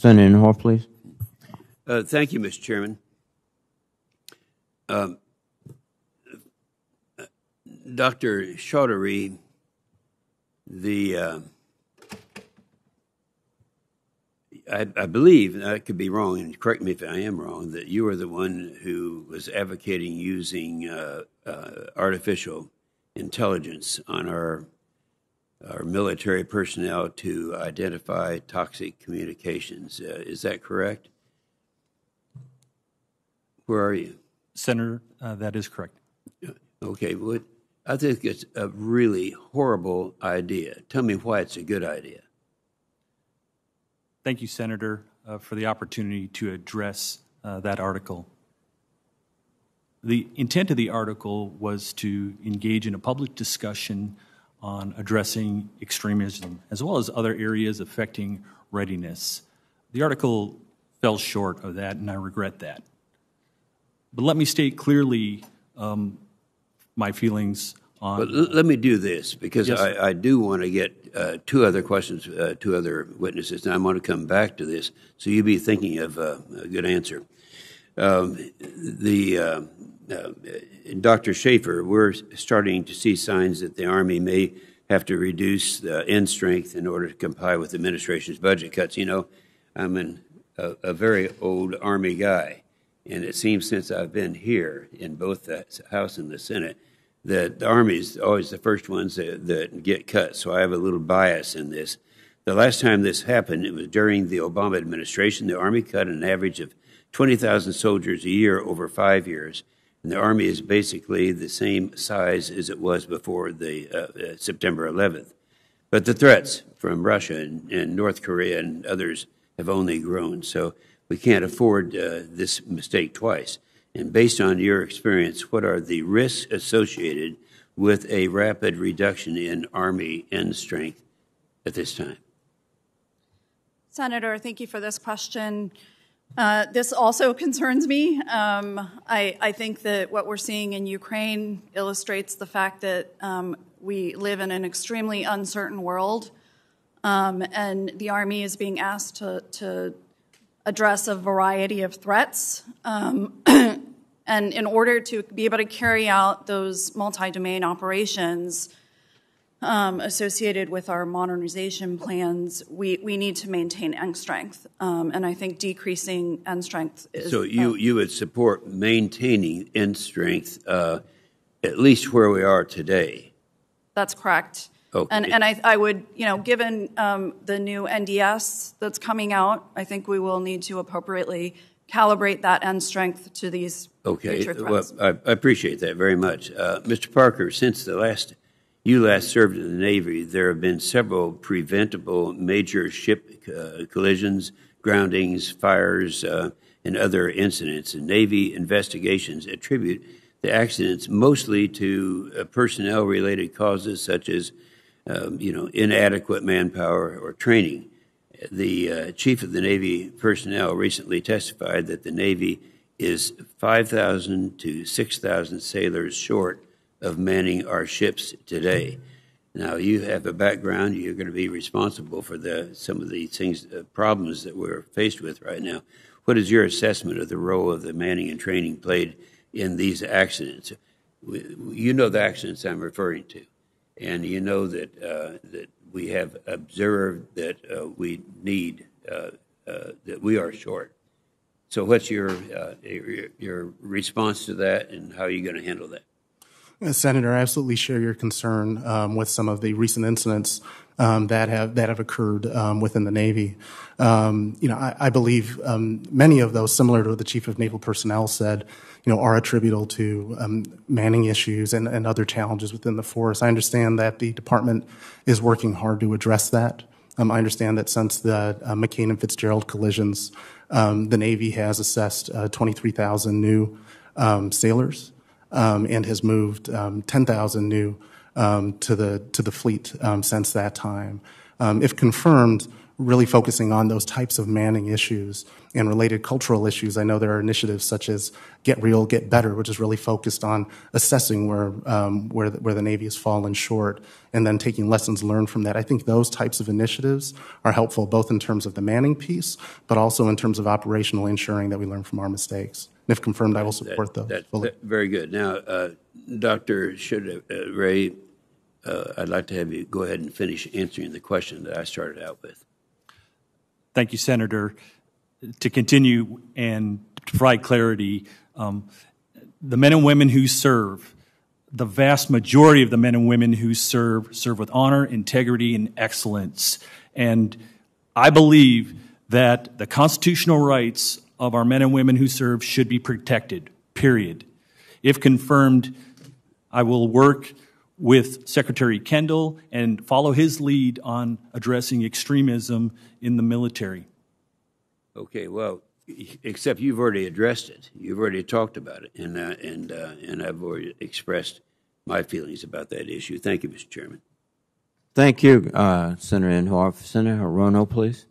Senator Inhofe, please. Thank you, Mr. Chairman. Dr. Chaudhary, I believe, and I could be wrong, and correct me if I am wrong, that you are the one who was advocating using artificial intelligence on our military personnel to identify toxic communications. Is that correct? Where are you? Senator, that is correct. Okay, well, I think it's a really horrible idea. Tell me why it's a good idea. Thank you, Senator, for the opportunity to address that article. The intent of the article was to engage in a public discussion on addressing extremism, as well as other areas affecting readiness. The article fell short of that, and I regret that. But let me state clearly my feelings on... But let me do this, because yes, I do want to get two other questions, two other witnesses, and I want to come back to this, so you be thinking of a good answer. Dr. Schaefer, we're starting to see signs that the Army may have to reduce the end strength in order to comply with the administration's budget cuts. You know, I'm a very old Army guy, and it seems since I've been here in both the House and the Senate that the Army is always the first ones that get cut, so I have a little bias in this. The last time this happened, it was during the Obama administration. The Army cut an average of 20,000 soldiers a year over 5 years, and the Army is basically the same size as it was before the September 11th. But the threats from Russia and North Korea and others have only grown, so we can't afford this mistake twice. And based on your experience, what are the risks associated with a rapid reduction in Army end strength at this time? Senator, thank you for this question. This also concerns me. I think that what we're seeing in Ukraine illustrates the fact that we live in an extremely uncertain world, and the Army is being asked to address a variety of threats. And in order to be able to carry out those multi-domain operations associated with our modernization plans, we need to maintain end strength. And I think decreasing end strength is... So you would support maintaining end strength at least where we are today? That's correct. Okay. And I would, you know, given the new NDS that's coming out, I think we will need to appropriately calibrate that end strength to these future threats. Well, I appreciate that very much. Mr. Parker, since you last served in the Navy, there have been several preventable major ship collisions, groundings, fires, and other incidents. And Navy investigations attribute the accidents mostly to personnel-related causes such as inadequate manpower or training. The chief of the Navy personnel recently testified that the Navy is 5,000 to 6,000 sailors short of manning our ships today. Now, you have a background. You're going to be responsible for some of these things, problems that we're faced with right now. What is your assessment of the role of the manning and training played in these accidents? You know the accidents I'm referring to, and you know that we have observed that we need that we are short. So, what's your response to that, and how are you going to handle that? Senator, I absolutely share your concern with some of the recent incidents that have occurred within the Navy. I believe many of those, similar to what the Chief of Naval Personnel said, are attributable to manning issues and other challenges within the force. I understand that the department is working hard to address that. I understand that since the McCain and Fitzgerald collisions, the Navy has assessed 23,000 new sailors and has moved 10,000 new to the fleet since that time. If confirmed, really focusing on those types of manning issues and related cultural issues. I know there are initiatives such as Get Real, Get Better, which is really focused on assessing where the Navy has fallen short and then taking lessons learned from that. I think those types of initiatives are helpful both in terms of the manning piece, but also in terms of operational ensuring that we learn from our mistakes. And if confirmed, I will support those. That's very good. Now, Dr. Ray, I'd like to have you go ahead and finish answering the question that I started out with. Thank you, Senator. To continue and to provide clarity, the men and women who serve, the vast majority of the men and women who serve with honor, integrity, and excellence. And I believe that the constitutional rights of our men and women who serve should be protected, period. If confirmed, I will work with Secretary Kendall and follow his lead on addressing extremism in the military. Okay, well, except you've already addressed it. You've already talked about it, and I've already expressed my feelings about that issue. Thank you, Mr. Chairman. Thank you, Senator Inhofe. Senator Hirono, please.